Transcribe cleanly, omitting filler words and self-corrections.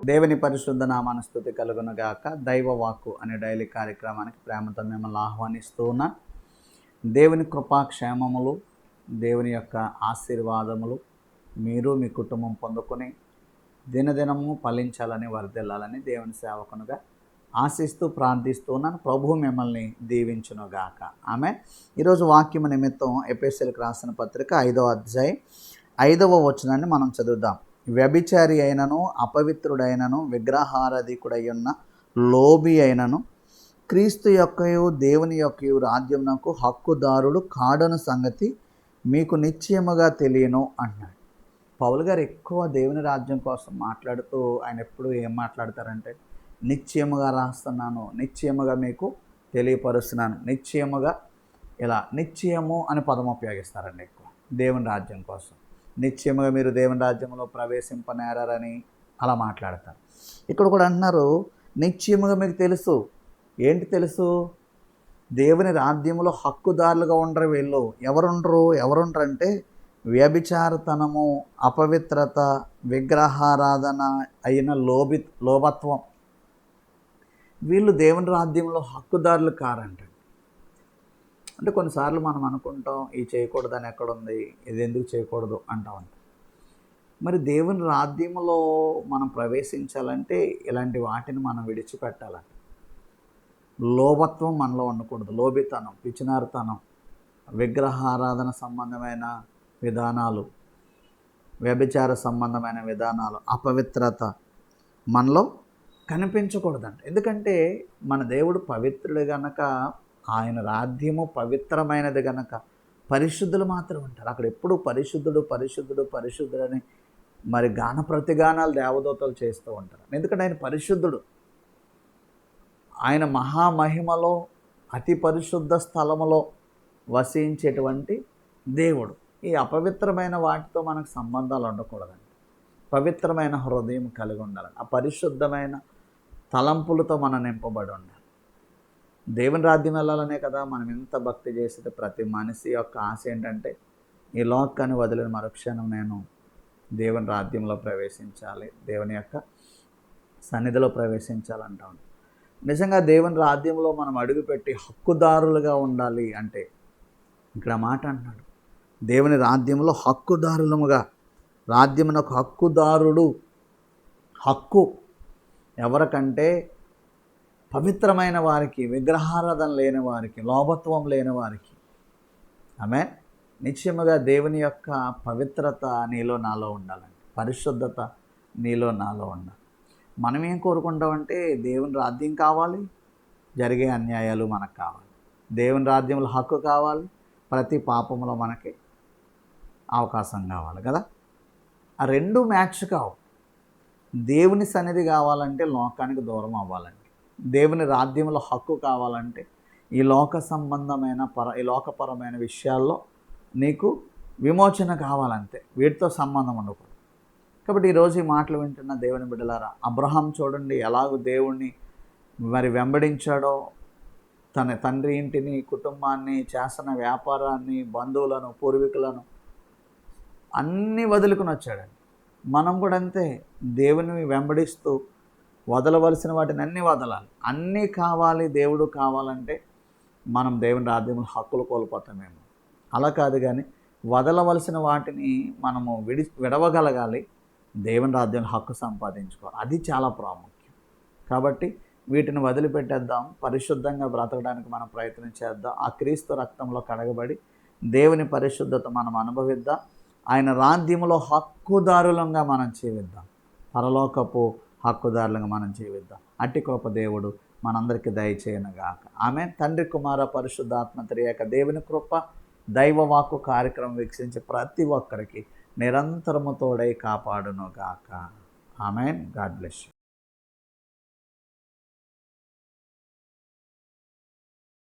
దేవుని పరిశుద్ధ నామాన స్తుతి కలుగునుగాక. దైవ వాక్కు అనే డైలీ కార్యక్రమానికి ప్రేమతో మిమ్మల్ని ఆహ్వానిస్తూ ఉన్నా. దేవుని కృపాక్షేమములు, దేవుని యొక్క ఆశీర్వాదములు మీరు మీ కుటుంబం పొందుకొని దినదినము ఫలించాలని వర్ధిల్లాలని దేవుని సేవకునుగా ఆశిస్తూ ప్రార్థిస్తూ ఉన్నాను. ప్రభువు మిమ్మల్ని దీవించునుగాక. ఆమె ఈరోజు వాక్యము నిమిత్తం ఎఫెసీయులకు రాసిన పత్రిక 5వ అధ్యాయం 5వ వచనాన్ని మనం చదువుదాం. వ్యభిచారి అయినను, అపవిత్రుడైనను, విగ్రహారాధికుడై ఉన్న లోబి అయినను క్రీస్తు యొక్కయు దేవుని యొక్కయు రాజ్యమునకు హక్కుదారుడు కాడను సంగతి మీకు నిశ్చయముగా తెలియను అన్నాడు. పౌలు గారు ఎక్కువ దేవుని రాజ్యం కోసం మాట్లాడుతూ ఆయన ఎప్పుడు ఏం మాట్లాడతారంటే, నిశ్చయముగా రాస్తున్నాను, నిశ్చయముగా మీకు తెలియపరుస్తున్నాను, నిశ్చయముగా ఇలా నిశ్చయము అని పదం ఉపయోగిస్తారండి ఎక్కువ దేవుని రాజ్యం కోసం. నిశ్చయముగా మీరు దేవుని రాజ్యంలో ప్రవేశింపనేరని అలా మాట్లాడతారు. ఇక్కడ కూడా అంటున్నారు, నిశ్చయముగా మీకు తెలుసు. ఏంటి తెలుసు? దేవుని రాజ్యంలో హక్కుదారులుగా ఉండరు వీళ్ళు. ఎవరుండరు అంటే వ్యభిచారతనము, అపవిత్రత, విగ్రహారాధన అయిన లోభత్వం, వీళ్ళు దేవుని రాజ్యంలో హక్కుదారులు కారంట. అంటే కొన్నిసార్లు మనం అనుకుంటాం, ఇది చేయకూడదని ఎక్కడుంది, ఇది ఎందుకు చేయకూడదు అంటూ ఉంటాం. మరి దేవుని రాజ్యంలో మనం ప్రవేశించాలంటే ఇలాంటి వాటిని మనం విడిచిపెట్టాలంట. లోభత్వం మనలో ఉండకూడదు. లోభితనం, పిచ్చినారుతనం, విగ్రహారాధన సంబంధమైన విధానాలు, వ్యభిచార సంబంధమైన విధానాలు, అపవిత్రత మనలో కనిపించకూడదంట. ఎందుకంటే మన దేవుడు పవిత్రుడు గనక, ఆయన రాజ్యము పవిత్రమైనది గనక పరిశుద్ధులు మాత్రం ఉంటారు. అక్కడ ఎప్పుడు పరిశుద్ధుడు పరిశుద్ధుడు పరిశుద్ధుడు అని మరి గాన ప్రతిగానాలు దేవదూతలు చేస్తూ ఉంటారు. ఎందుకంటే ఆయన పరిశుద్ధుడు. ఆయన మహామహిమలో అతి పరిశుద్ధ స్థలములో వసించేటువంటి దేవుడు. ఈ అపవిత్రమైన వాటితో మనకు సంబంధాలు ఉండకూడదండి. పవిత్రమైన హృదయం కలిగి ఉండాలి. ఆ పరిశుద్ధమైన తలంపులతో మనం నింపబడి ఉండాలి. దేవుని రాజ్యం వెళ్ళాలనే కదా మనం ఎంత భక్తి చేసేది. ప్రతి మనిషి యొక్క ఆశ ఏంటంటే, ఈ లోకాన్ని వదిలిన మరుక్షణం నేను దేవుని రాజ్యంలో ప్రవేశించాలి, దేవుని యొక్క సన్నిధిలో ప్రవేశించాలంటాం. నిజంగా దేవుని రాజ్యంలో మనం అడుగుపెట్టి హక్కుదారులుగా ఉండాలి అంటే ఇక్కడ మాట అంటున్నాడు, దేవుని రాజ్యంలో హక్కుదారులముగా. రాజ్యమునకు హక్కుదారుడు. హక్కు ఎవరికంటే పవిత్రమైన వారికి, విగ్రహారాధన లేని వారికి, లోభత్వం లేని వారికి. ఆమె నిశ్చయముగా దేవుని యొక్క పవిత్రత నీలో నాలో ఉండాలండి. పరిశుద్ధత నీలో నాలో ఉండాలి. మనం ఏం కోరుకుంటామంటే దేవుని రాజ్యం కావాలి, జరిగే అన్యాయాలు మనకు కావాలి, దేవుని రాజ్యంలో హక్కు కావాలి, ప్రతి పాపంలో మనకి అవకాశం కావాలి కదా. ఆ రెండు మ్యాచ్ కావు. దేవుని సన్నిధి కావాలంటే లోకానికి దూరం అవ్వాలండి. దేవుని రాజ్యంలో హక్కు కావాలంటే ఈ లోకపరమైన విషయాల్లో నీకు విమోచన కావాలంతే. వీటితో సంబంధం ఉండకూడదు. కాబట్టి ఈరోజు ఈ మాటలు వింటున్న దేవుని బిడ్డలారా, అబ్రహాం చూడండి ఎలాగో దేవుణ్ణి మరి వెంబడించాడో. తన తండ్రి ఇంటిని, కుటుంబాన్ని, చేస్తున్న వ్యాపారాన్ని, బంధువులను, పూర్వీకులను అన్నీ వదులుకుని వచ్చాడండి. మనం కూడా అంతే. దేవుని వెంబడిస్తూ వదలవలసిన వాటిని అన్నీ వదలాలి. అన్నీ కావాలి, దేవుడు కావాలంటే మనం దేవుని రాజ్యంలో హక్కులు కోల్పోతామేమో. అలా కాదు, కానీ వదలవలసిన వాటిని మనము విడవగలగాలి, దేవుని రాజ్యంలో హక్కు సంపాదించుకోవాలి. అది చాలా ప్రాముఖ్యం. కాబట్టి వీటిని వదిలిపెట్టేద్దాం, పరిశుద్ధంగా బ్రతకడానికి మనం ప్రయత్నం చేద్దాం. ఆ క్రీస్తు రక్తంలో కడగబడి దేవుని పరిశుద్ధత మనం అనుభవిద్దాం. ఆయన రాజ్యంలో హక్కుదారులంగా మనం జీవిద్దాం. పరలోకపు హక్కుదారులుగా మనం జీవిద్దాం. అట్టి కృప దేవుడు మనందరికీ దయచేయనుగాక. ఆమె తండ్రి, కుమార, పరిశుద్ధాత్మ త్రియేక దేవుని కృప, దైవ వాక్కు కార్యక్రమం వీక్షించే ప్రతి ఒక్కరికి నిరంతరము తోడై కాపాడునుగాక. ఆమెన్. God bless you.